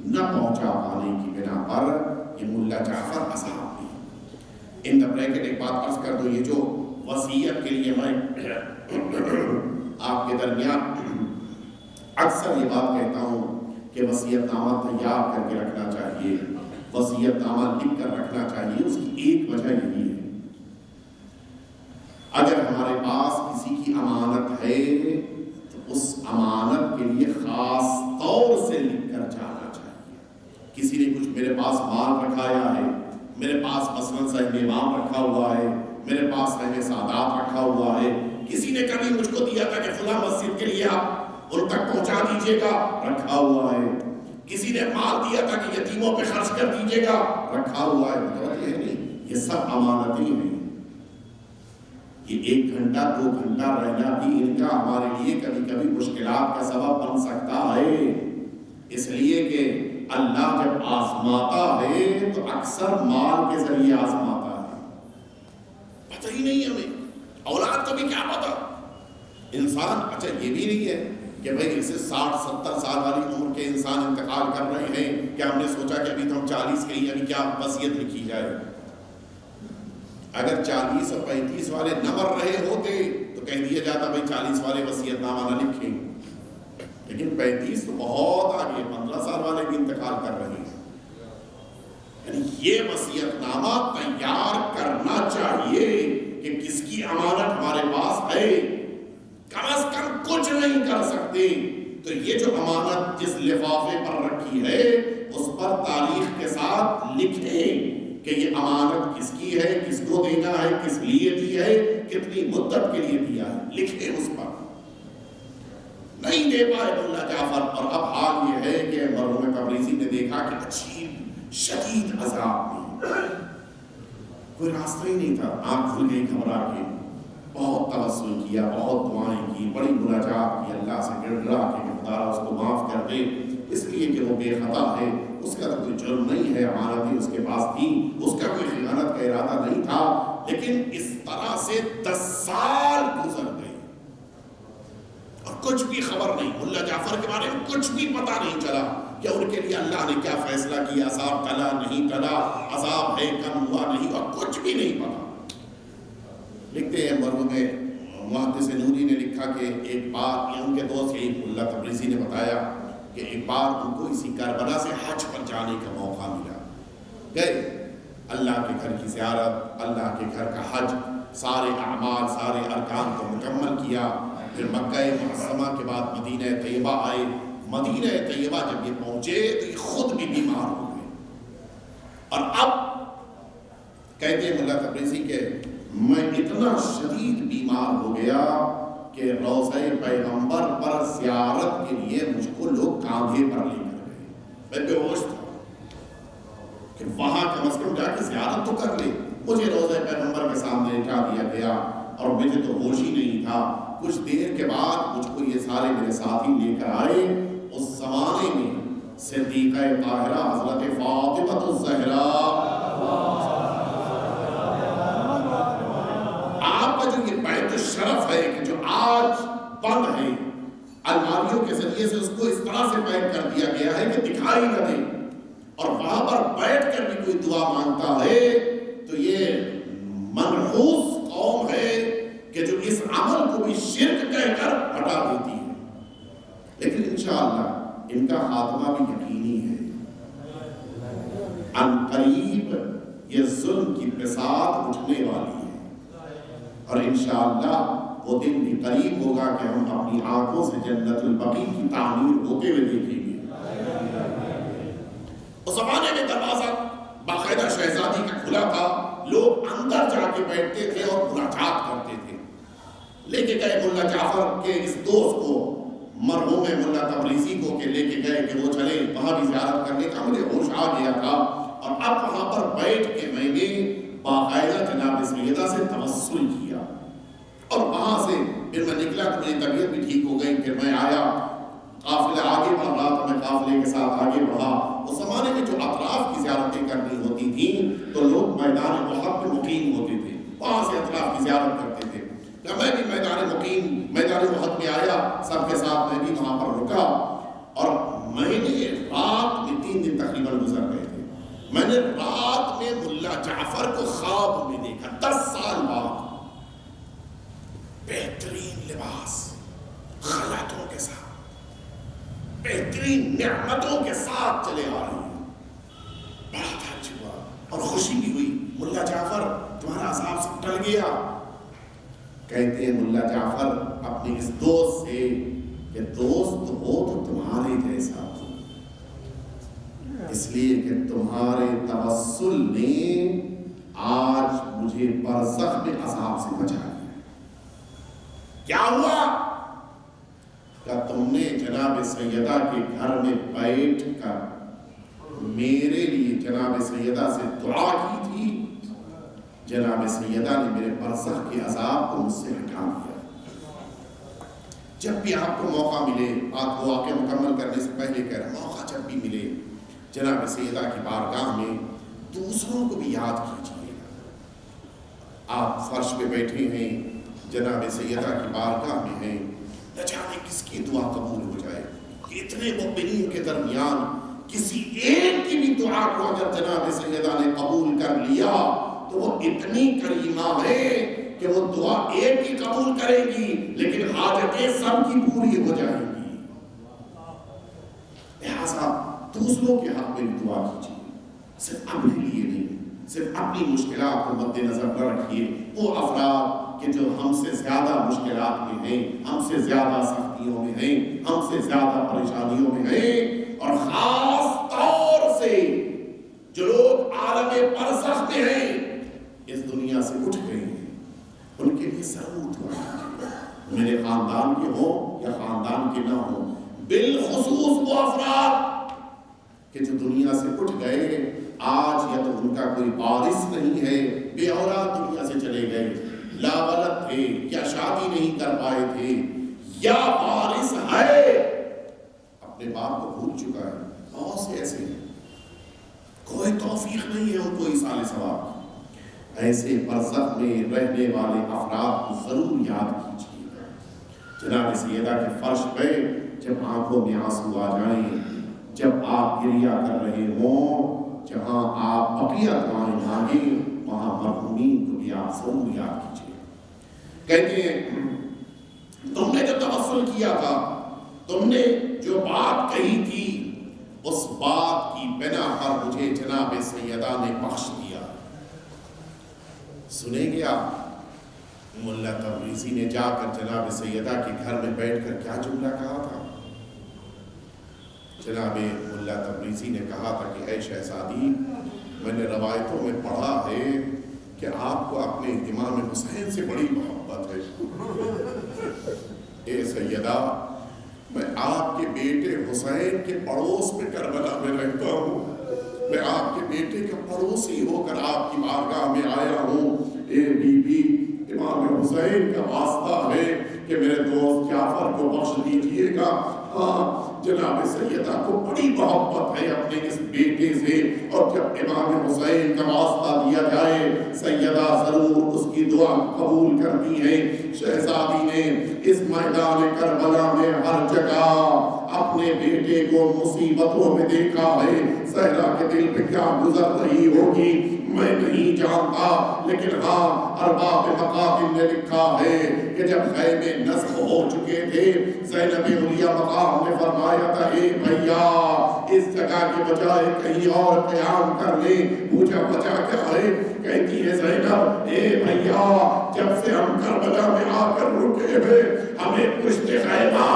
نہ پہنچا پانے کی بنا پر یہ ملا جعفر عذاب دی. ان دا بریکٹ ایک بات عرض کر دو، یہ جو وصیت کے لیے میں آپ کے درمیان اکثر یہ بات کہتا ہوں کہ کہ وصیت نامہ تیار کر کے رکھنا چاہیے، وصیت نامہ لکھ کر رکھنا چاہیے، اس کی ایک وجہ یہی ہے اگر ہمارے پاس کسی کی امانت ہے تو اس امانت کے لیے خاص طور سے لکھ کر جانا چاہیے۔ کسی نے کچھ میرے پاس مال رکھایا ہے، میرے پاس مثلاً صاحب امام رکھا ہوا ہے، میرے پاس صاحب سادات رکھا ہوا ہے، کسی نے کبھی مجھ کو دیا تھا کہ فلاں مسجد کے لیے آپ ان تک پہنچا دیجیے گا، رکھا ہوا ہے، کسی نے مال دیا تھا کہ یتیموں پہ خرچ کر دیجیے گا، رکھا ہوا ہے، مطلب یہ نہیں، یہ سب امانتیں ہیں۔ یہ 1 گھنٹہ 2 گھنٹہ رہنا بھی ان کا ہمارے لیے کبھی کبھی مشکلات کا سبب بن سکتا ہے، اس لیے کہ اللہ جب آزماتا ہے تو اکثر مال کے ذریعے آزماتا ہے۔ پتہ ہی نہیں ہمیں اولاد کو بھی کیا پتا، انسان اچھا یہ بھی نہیں ہے کہ بھئی اسے 60-70 سال والی عمر کے انسان انتقال کر رہے ہیں کہ ہم نے سوچا کہ ابھی تو ہم 40 کے ہی ابھی کیا وصیت لکھی جائے۔ اگر 40 اور 35 والے نہ مر رہے ہوتے تو کہہ دیا جاتا بھئی 40 والے وصیت نامہ نہ لکھیں، لیکن 35 تو بہت آگے، 15 سال والے بھی انتقال کر رہے ہیں۔ یعنی یہ وصیت نامہ تیار کرنا چاہیے کہ کس کی امانت ہمارے پاس ہے، کم از کم کچھ نہیں کر سکتے تو یہ جو امانت جس لفافے پر رکھی ہے اس پر تاریخ کے ساتھ لکھیں کہ یہ امانت کس کی ہے، کس کو دینا ہے، کس لیے دی ہے، کتنی مدت کے لیے دیا ہے، لکھیں اس پر۔ نہیں دے پائے مولا جعفر، اور اب حال یہ ہے کہ مرحوم تبریزی نے دیکھا کہ عجیب شدید عذاب میں کوئی راستہ ہی نہیں تھا، آنکھ کھل گئی گھبرا کے، بہت توسل کیا، بہت دعائیں کی، بڑی مناجات کی اللہ سے گڑ گڑا کے کہ خدا اس کو معاف کر دے، اس لیے کہ وہ بے خطا ہے، اس کا تو کوئی جرم نہیں ہے، امانتیں اس کے پاس تھی، اس کا کوئی خیانت کا ارادہ نہیں تھا، لیکن اس طرح سے 10 سال گزر گئے اور کچھ بھی خبر نہیں، مولا جعفر کے بارے میں کچھ بھی پتہ نہیں چلا کہ ان کے لیے اللہ نے کیا فیصلہ کیا، عذاب ٹلا نہیں ٹلا، عذاب ہے کم ہوا نہیں ہوا، کچھ بھی نہیں پتا۔ لکھتے ہیں مرحوم محدث نوری نے لکھا کہ ایک بار ان کے دوست مولا تبریزی نے بتایا کہ ایک بار ان کو اسی کربلا سے حج پر جانے کا موقع ملا، گئے اللہ کے گھر کی زیارت، اللہ کے گھر کا حج، سارے اعمال سارے ارکان کو مکمل کیا، پھر مکہ معظمہ کے بعد مدینہ طیبہ آئے، مدینہ طیبہ جب یہ پہنچے تو یہ خود بھی بیمار ہو گئے، اور اب کہتے ہیں مولا تبریزی کہ میں اتنا شدید بیمار ہو گیا کہ روضہ پیغمبر پر زیارت کے لیے مجھ کو لوگ کاندھے پر لے کر گئے، میں بے ہوش تھا کہ وہاں کم از کم جا کے زیارت تو کر لے، مجھے روضہ پیغمبر کے سامنے لٹا دیا گیا اور مجھے تو ہوش ہی نہیں تھا۔ کچھ دیر کے بعد مجھ کو یہ سارے میرے ساتھی لے کر آئے، اس زمانے میں صدیقہ طاہرہ حضرت فاطمہ الزہرا، آپ کا جو یہ بیت الشرف ہے کہ جو آج بند ہے، الماریوں کے ذریعے سے اس کو اس طرح سے پیک کر دیا گیا ہے کہ دکھائی نہ دے، اور وہاں پر بیٹھ کر بھی کوئی دعا مانگتا ہے تو یہ منحوس قوم ہے کہ جو اس عمل کو بھی شرک کہہ کر ہٹا دیتی ہے، لیکن انشاءاللہ ان کا خاتمہ بھی یقینی ہے، ان قریب یہ ظلم کی بساط اٹھنے والی ہے، اور انشاءاللہ وہ دن بھی قریب ہوگا کہ ہم اپنی آنکھوں سے جنت البقیع کی تعمیر ہوتے ہوئے دیکھیں گے۔ اس زمانے میں دروازہ باقاعدہ شہزادی کا کھلا تھا، لوگ اندر جا کے بیٹھتے تھے اور مناجات کرتے تھے۔ لے کے گئے مولا جعفر کے اس دوست کو، مرحوم مولا تبریزی کو، کہ لے کے گئے کہ وہ چلے وہاں بھی زیارت کرنے کا، مجھے ہوش آ گیا تھا، اور اب وہاں پر بیٹھ کے میں نے باقاعدہ جناب سیدہ سے توسل کیا، اور وہاں سے پھر میں نکلا تو میری طبیعت بھی ٹھیک ہو گئی، پھر میں آیا، قافلہ آگے بڑھ رہا تو میں قافلے کے ساتھ آگے بڑھا۔ اس زمانے میں جو اطراف کی زیارتیں کرنی ہوتی تھیں تو لوگ میدان احد میں مقیم ہوتے تھے، وہاں سے اطراف کی زیارت کرتے تھے، میں بھی میدان احد میں آیا، سب کے ساتھ میں بھی وہاں پر رکا، اور میں نے رات میں 3 دن تقریباً گزر گئے تھے، میں نے رات میں مولا جعفر کو خواب میں دیکھا، 10 سال بعد، بہترین لباس خلعتوں کے ساتھ، بہترین نعمتوں کے ساتھ چلے آ رہے ہیں. بڑا تعجب ہوا اور خوشی بھی ہوئی. ملا جعفر تمہارا عذاب سب ٹل گیا. کہتے ہیں ملا جعفر اپنے اس دوست سے کہ دوست ہو تو تمہارے جیسا ہو، اس لیے کہ تمہارے توسل نے آج مجھے برزخ میں عذاب سے بچا لیا. کیا ہوا؟ کہ تم نے جناب سیدہ کے گھر میں بیٹھ کر میرے لیے جناب سیدہ سے دعا کی تھی. جناب سیدہ نے میرے برزخ کے عذاب کو مجھ سے ہٹا دیا. جب بھی آپ کو موقع ملے، آپ کو واقعہ مکمل کرنے سے پہلے کہہ رہا، موقع جب بھی ملے جناب سیدہ کی بارگاہ میں دوسروں کو بھی یاد کیجیے. آپ فرش پہ بیٹھے ہیں، جناب سیدہ کی بارگاہ میں ہیں، نہ جانے کس کی دعا قبول ہو جائے. اتنے مؤمنین کے درمیان کسی ایک کی بھی دعا کو اگر جناب سیدہ نے قبول کر لیا تو وہ اتنی کریمہ ہے کہ وہ دعا ایک کی قبول کرے گی لیکن حاجتیں سب کی پوری ہو جائیں گی. لہٰذا دوسروں کے حق میں بھی دعا کیجیے، صرف اپنے لیے نہیں، صرف اپنی مشکلات کو مد نظر نہ رکھیے. وہ افراد کہ جو ہم سے زیادہ مشکلات میں ہیں، ہم سے زیادہ سختیوں میں ہیں، ہم سے زیادہ پریشانیوں میں ہیں، اور خاص طور سے جو لوگ عالم برزخ میں ہیں، اس دنیا سے اٹھ گئے ہیں، ان کے لیے ضرور دعا کیجیے. میرے خاندان کے ہوں یا خاندان کے نہ ہوں، بالخصوص وہ افراد کہ جو دنیا سے اٹھ گئے، آج یا تو ان کا کوئی وارث نہیں ہے، بے اولاد دنیا سے چلے گئے، لا ولد تھے یا شادی نہیں کر پائے تھے، یا وارث ہے اپنے باپ کو بھول چکا ہے. بہت سے ایسے ہیں، کوئی توفیق نہیں ہے ان کو ایصال ثواب. ایسے برزخ میں رہنے والے افراد کو ضرور یاد کیجیے. جناب سیدہ کے فرش پہ جب آنکھوں میں آنسو آ جائیں، جب آپ گریہ کر رہے ہوں، جہاں آپ بقیہ دعائیں مانگیں، وہاں مرحومین کو بھی آپ ضرور یاد کیجیے. کہتے ہیں تم نے جو توسل کیا تھا، تم نے جو بات کہی تھی، اس بات کی بنا پر مجھے جناب سیدہ نے بخش دیا. سنیں گے آپ ملا تبریزی نے جا کر جناب سیدہ کے گھر میں بیٹھ کر کیا جملہ کہا تھا؟ جناب ملا تبریزی نے کہا تھا کہ اے شہزادی، میں نے روایتوں میں پڑھا ہے کہ آپ کو اپنے امام حسین سے بڑی محبت ہے. اے سیدہ، میں آپ کے بیٹے حسین کے پڑوس میں کربلا میں رہتا ہوں، میں آپ کے بیٹے کا پڑوسی ہو کر آپ کی بارگاہ میں آیا ہوں. اے بی بی، امام حسین کا واسطہ ہے کہ میرے دوست جعفر کو بخش دیجیے گا. ہاں، جناب سیدہ کو بڑی محبت ہے اپنے اس بیٹے سے، اور جب امام حسین کا واسطہ دیا جائے سیدہ ضرور اس کی دعا قبول کرتی ہے. شہزادی نے اس میدان کربلا میں ہر جگہ اپنے بیٹے کو مصیبتوں میں دیکھا ہے. زہرا کے دل پہ کیا گزر رہی ہوگی میں نہیں جانتا، لیکن ہاں ارباب مقاتل نے لکھا ہے کہ جب خیمے نصب ہو چکے تھے، زینب علیہ مقام نے فرمایا تھا اے بھیا اس جگہ کے بجائے کہیں اور قیام کر لیں. پوچھا وجہ کیا ہے؟ کہتی ہے زینب اے بھیا جب سے ہم کربلا میں آ کر رکے ہوئے ہمیں پشت خیمہ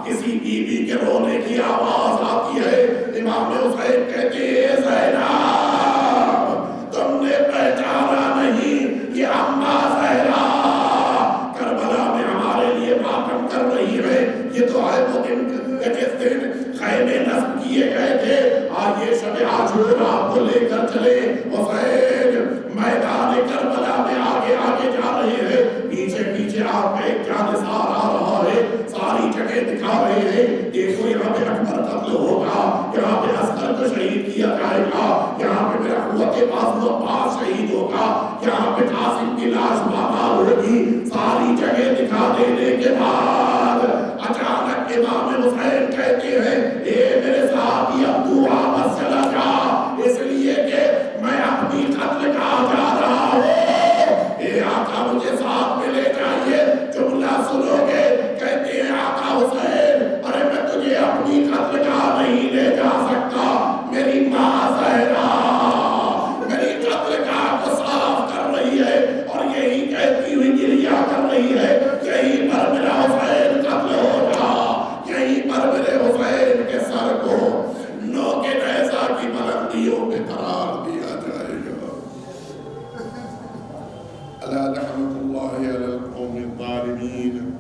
کسی بیوی کے رونے کی آواز آتی ہے. امام حسین کہتے ہیں زینب تم نے پہچانا نہیں، یہ اماں زہرا کربلا میں ہمارے لیے ماتم کر رہی ہے. یہ تو ہے وہ دن جس دن خیمے نصب کیے گئے تھے. آئیے شب عاشورا آپ کو لے کر چلے. حسین میدان کربلا میں آگے آگے جا رہے ہیں، پیچھے پیچھے آپ کا ایک جانثار آ رہا ہے، ساری جگہ دکھا رہے ہیں. دیکھو یہاں پہ اکبر قتل ہوگا، یہاں پہ اصغر کو شہید کیا جائے گا، یہاں پہ میرا قوت بازو عباس شہید ہوگا، یہاں پہ قاسم کی لاش بابا ہوگی. ساری جگہ دکھا دینے کے بعد اچانک امام حسین کہتے ہیں اے میرے صحابی اب تو واپس چلا جا، اس لیے کہ میں اپنی قتل کا جا رہا ہوں. اے آقا مجھے ساتھ میں لے جائیے. جملہ سنو گے، کہتے ہیں آقا حسین ارے میں تجھے اپنی قتل کا نہیں ألا لعنة الله على القوم الظالمين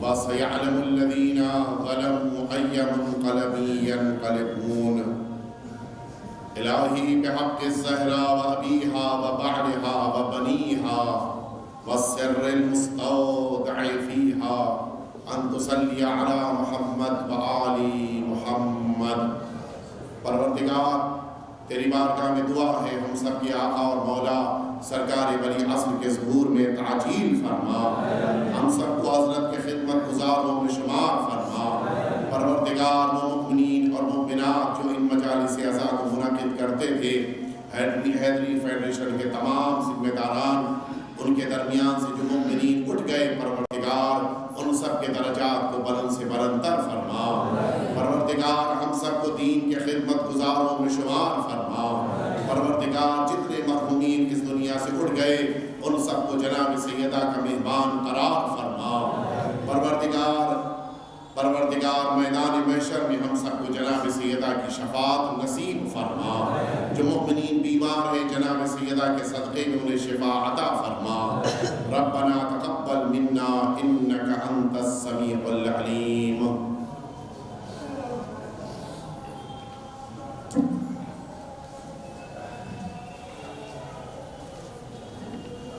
وسيعلم الذين ظلموا أي منقلب ينقلبون إلهي بحق الزهراء وأبيها وبعلها وبنيها والسر المستودع فيها أن تصلي على محمد وآل محمد۔ پروردگار تیری بارگاہ میں دعا ہے ہم سب کے آقا اور مولا سرکار ولی عصر کے ظہور میں تعجیل فرما، ہم سب کو حضرت کے خدمت گزاروں میں شمار فرما۔ پروردگار وہ مؤمنین اور مؤمنات جو ان مجالس عزا کو منعقد کرتے تھے، حیدری فیڈریشن کے تمام ذمہ داران، ان کے درمیان سے جو مؤمنین اٹھ گئے، پروردگار ان سب کے درجات کو بلند سے بلندتر فرما۔ پروردگار ہم سب کو دین کے خدمت گزاروں میں شمار فرما۔ پروردگار جتنے مرحومین اس دنیا سے اٹھ گئے ان سب کو جناب سیدہ کا مہمان قرار فرما۔ پروردگار میدان محشر میں ہم سب کو جناب سیدہ کی شفاعت نصیب فرما۔ جو مؤمنین بیمار ہیں جناب سیدہ کے صدقے میں انہیں شفا عطا فرما۔ ربنا تقبل منا انک انت السمیع العلیم۔